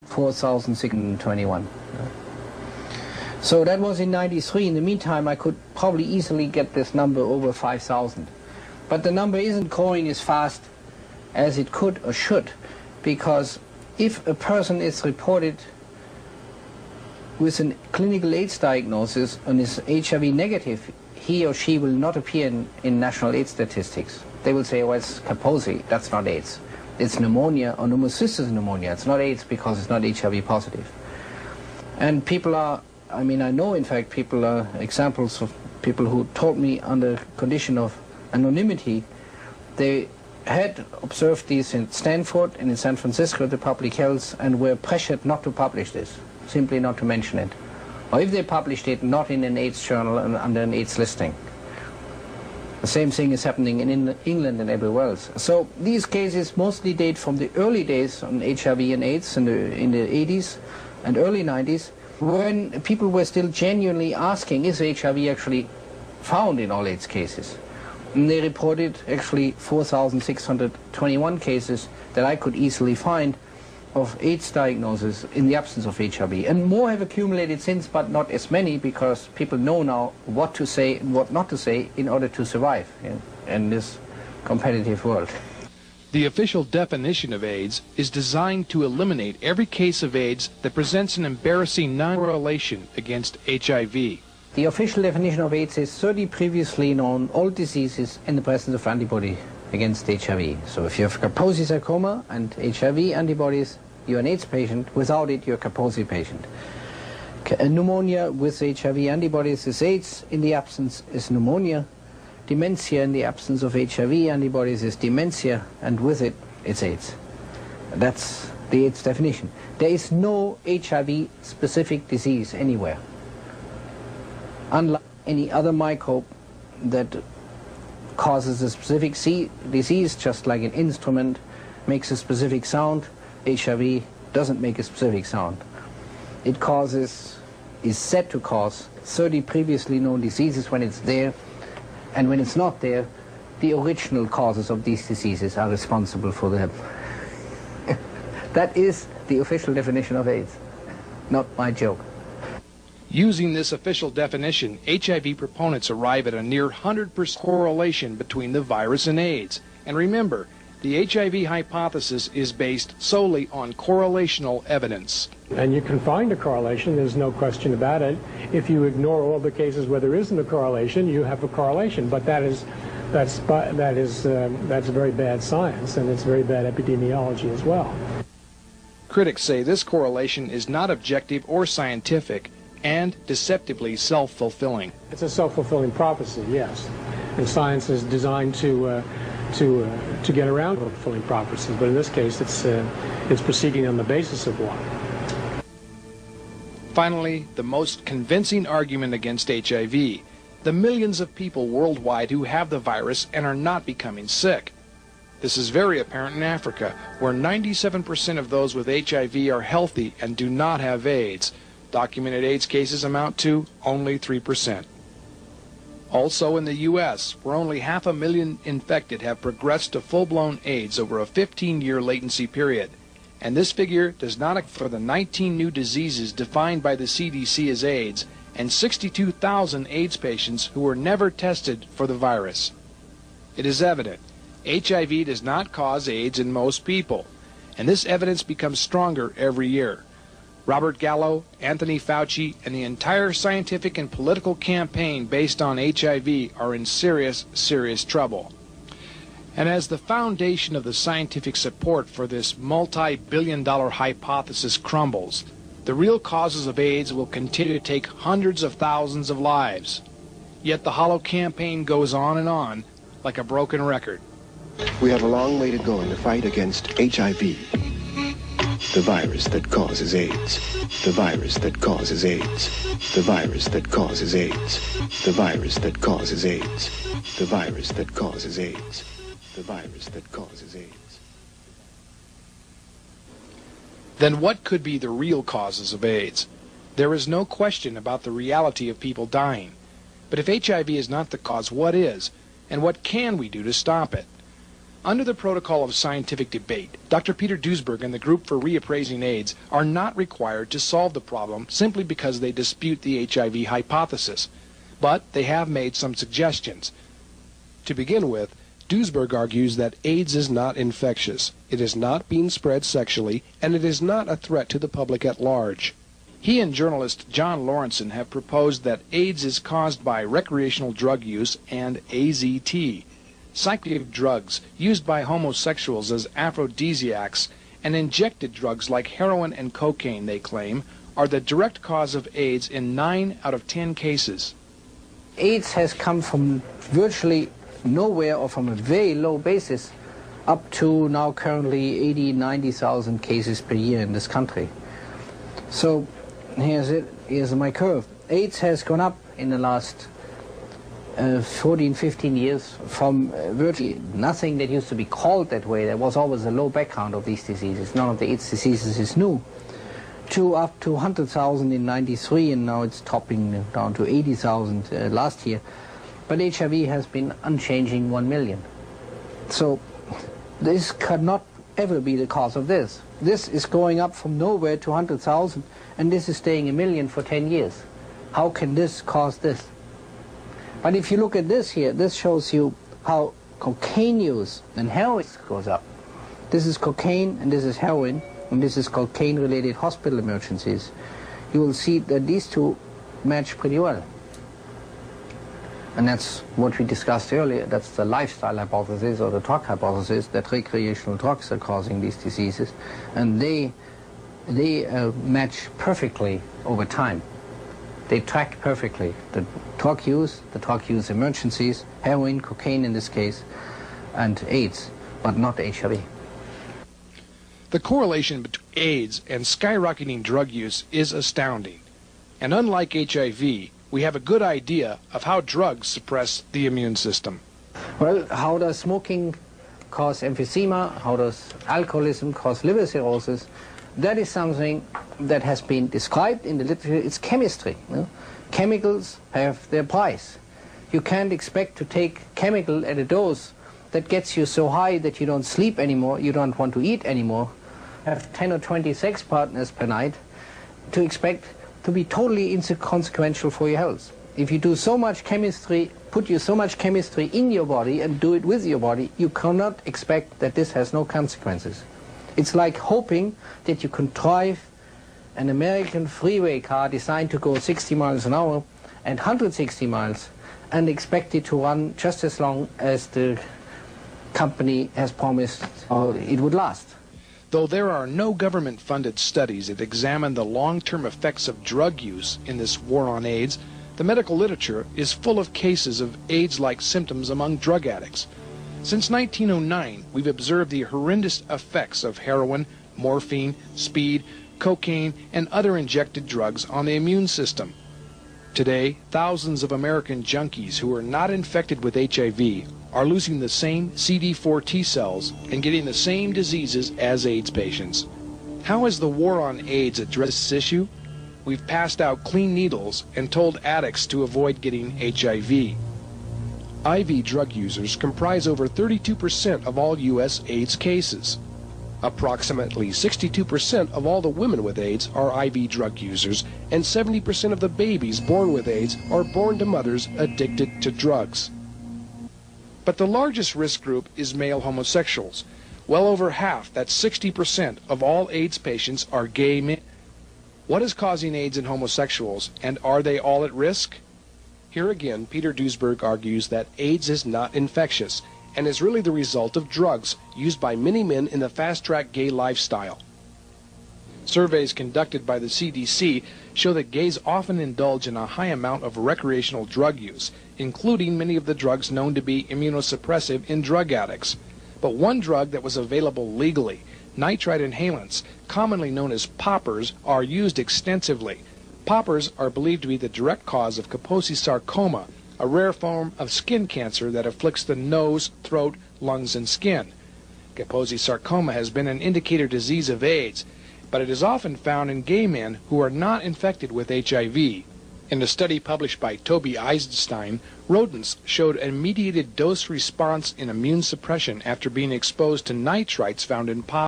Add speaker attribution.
Speaker 1: 4,621. So that was in 93. In the meantime, I could probably easily get this number over 5,000. But the number isn't growing as fast as it could or should, because if a person is reported with a clinical AIDS diagnosis and is HIV negative, he or she will not appear in national AIDS statistics. They will say, well, it's Kaposi, that's not AIDS. It's pneumonia or pneumocystis pneumonia. It's not AIDS because it's not HIV positive. And people are, I mean, I know, in fact, people are examples of people who told me under condition of anonymity, they had observed these in Stanford and in San Francisco, the public health, and were pressured not to publish this, simply not to mention it. Or if they published it, not in an AIDS journal and under an AIDS listing. The same thing is happening in England and everywhere else. So these cases mostly date from the early days on HIV and AIDS in the 80s and early 90s, when people were still genuinely asking, is HIV actually found in all AIDS cases? And they reported actually 4,621 cases that I could easily find of AIDS diagnosis in the absence of HIV. And more have accumulated since, but not as many, because people know now what to say and what not to say in order to survive in this competitive world.
Speaker 2: The official definition of AIDS is designed to eliminate every case of AIDS that presents an embarrassing non-correlation against HIV.
Speaker 1: The official definition of AIDS is 30 previously known old diseases in the presence of antibody against HIV. So if you have Kaposi sarcoma and HIV antibodies, you're an AIDS patient. Without it, you're a Kaposi patient. Pneumonia with HIV antibodies is AIDS. In the absence is pneumonia. Dementia in the absence of HIV antibodies is dementia, and with it, it's AIDS. That's the AIDS definition. There is no HIV-specific disease anywhere. Unlike any other microbe that causes a specific disease, just like an instrument makes a specific sound, HIV doesn't make a specific sound. It is said to cause 30 previously known diseases when it's there, and when it's not there, the original causes of these diseases are responsible for them. That is the official definition of AIDS, not my joke.
Speaker 2: Using this official definition, HIV proponents arrive at a near 100% correlation between the virus and AIDS. And remember, the HIV hypothesis is based solely on correlational evidence.
Speaker 3: And you can find a correlation, there's no question about it. If you ignore all the cases where there isn't a correlation, you have a correlation. But that's very bad science, and it's very bad epidemiology as well.
Speaker 2: Critics say this correlation is not objective or scientific, and deceptively self-fulfilling.
Speaker 3: It's a self-fulfilling prophecy, yes. And science is designed to get around fulfilling prophecies, but in this case it's proceeding on the basis of one.
Speaker 2: Finally, the most convincing argument against HIV: the millions of people worldwide who have the virus and are not becoming sick. This is very apparent in Africa, where 97% of those with HIV are healthy and do not have AIDS. Documented AIDS cases amount to only 3%. Also in the U.S., where only 500,000 infected have progressed to full-blown AIDS over a 15-year latency period. And this figure does not account for the 19 new diseases defined by the CDC as AIDS and 62,000 AIDS patients who were never tested for the virus. It is evident HIV does not cause AIDS in most people, and this evidence becomes stronger every year. Robert Gallo, Anthony Fauci, and the entire scientific and political campaign based on HIV are in serious, serious trouble. And as the foundation of the scientific support for this multi-billion-dollar hypothesis crumbles, the real causes of AIDS will continue to take hundreds of thousands of lives. Yet the hollow campaign goes on like a broken record.
Speaker 4: We have a long way to go in the fight against HIV. The virus that causes AIDS. The virus that causes AIDS. The virus that causes AIDS. The virus that causes AIDS. The virus that causes AIDS. The virus that causes AIDS.
Speaker 2: Then what could be the real causes of AIDS? There is no question about the reality of people dying. But if HIV is not the cause, what is? And what can we do to stop it? Under the protocol of scientific debate, Dr. Peter Duesberg and the Group for Reappraising AIDS are not required to solve the problem simply because they dispute the HIV hypothesis, but they have made some suggestions. To begin with, Duesberg argues that AIDS is not infectious, it is not being spread sexually, and it is not a threat to the public at large. He and journalist John Lawrenson have proposed that AIDS is caused by recreational drug use and AZT, psychoactive drugs used by homosexuals as aphrodisiacs, and injected drugs like heroin and cocaine, they claim, are the direct cause of AIDS in 9 out of 10 cases.
Speaker 1: AIDS has come from virtually nowhere or from a very low basis up to now currently 80, 90,000 cases per year in this country. So here's my curve. AIDS has gone up in the last 14, 15 years from virtually nothing that used to be called that way. There was always a low background of these diseases. None of the AIDS diseases is new. To up to 100,000 in 93, and now it's topping down to 80,000 last year. But HIV has been unchanging 1 million. So this cannot ever be the cause of this. This is going up from nowhere to 100,000, and this is staying 1 million for 10 years. How can this cause this? But if you look at this here, this shows you how cocaine use and heroin goes up. This is cocaine and this is heroin, and this is cocaine-related hospital emergencies. You will see that these two match pretty well. And that's what we discussed earlier. That's the lifestyle hypothesis or the drug hypothesis, that recreational drugs are causing these diseases. And they match perfectly over time. They track perfectly the drug use emergencies, heroin, cocaine in this case, and AIDS, but not HIV.
Speaker 2: The correlation between AIDS and skyrocketing drug use is astounding. And unlike HIV, we have a good idea of how drugs suppress the immune system.
Speaker 1: Well, how does smoking cause emphysema? How does alcoholism cause liver cirrhosis? That is something that has been described in the literature. It's chemistry. You know? Chemicals have their price. You can't expect to take chemical at a dose that gets you so high that you don't sleep anymore, you don't want to eat anymore, have 10 or 20 sex partners per night, to expect to be totally inconsequential for your health. If you do so much chemistry, put you so much chemistry in your body and do it with your body, you cannot expect that this has no consequences. It's like hoping that you can drive an American freeway car designed to go 60 miles an hour and 160 miles and expect it to run just as long as the company has promised it would last.
Speaker 2: Though there are no government-funded studies that examine the long-term effects of drug use in this war on AIDS, the medical literature is full of cases of AIDS-like symptoms among drug addicts. Since 1909, we've observed the horrendous effects of heroin, morphine, speed, cocaine, and other injected drugs on the immune system. Today, thousands of American junkies who are not infected with HIV are losing the same CD4 T cells and getting the same diseases as AIDS patients. How has the war on AIDS addressed this issue? We've passed out clean needles and told addicts to avoid getting HIV. IV drug users comprise over 32% of all U.S. AIDS cases. Approximately 62% of all the women with AIDS are IV drug users, and 70% of the babies born with AIDS are born to mothers addicted to drugs. But the largest risk group is male homosexuals. Well over half, that's 60% of all AIDS patients, are gay men. What is causing AIDS in homosexuals, and are they all at risk? Here again, Peter Duesberg argues that AIDS is not infectious and is really the result of drugs used by many men in the fast-track gay lifestyle. Surveys conducted by the CDC show that gays often indulge in a high amount of recreational drug use, including many of the drugs known to be immunosuppressive in drug addicts. But one drug that was available legally, nitrite inhalants, commonly known as poppers, are used extensively. Poppers are believed to be the direct cause of Kaposi sarcoma, a rare form of skin cancer that afflicts the nose, throat, lungs, and skin. Kaposi sarcoma has been an indicator disease of AIDS, but it is often found in gay men who are not infected with HIV. In a study published by Toby Eisenstein, rodents showed a mediated dose response in immune suppression after being exposed to nitrites found in pollen.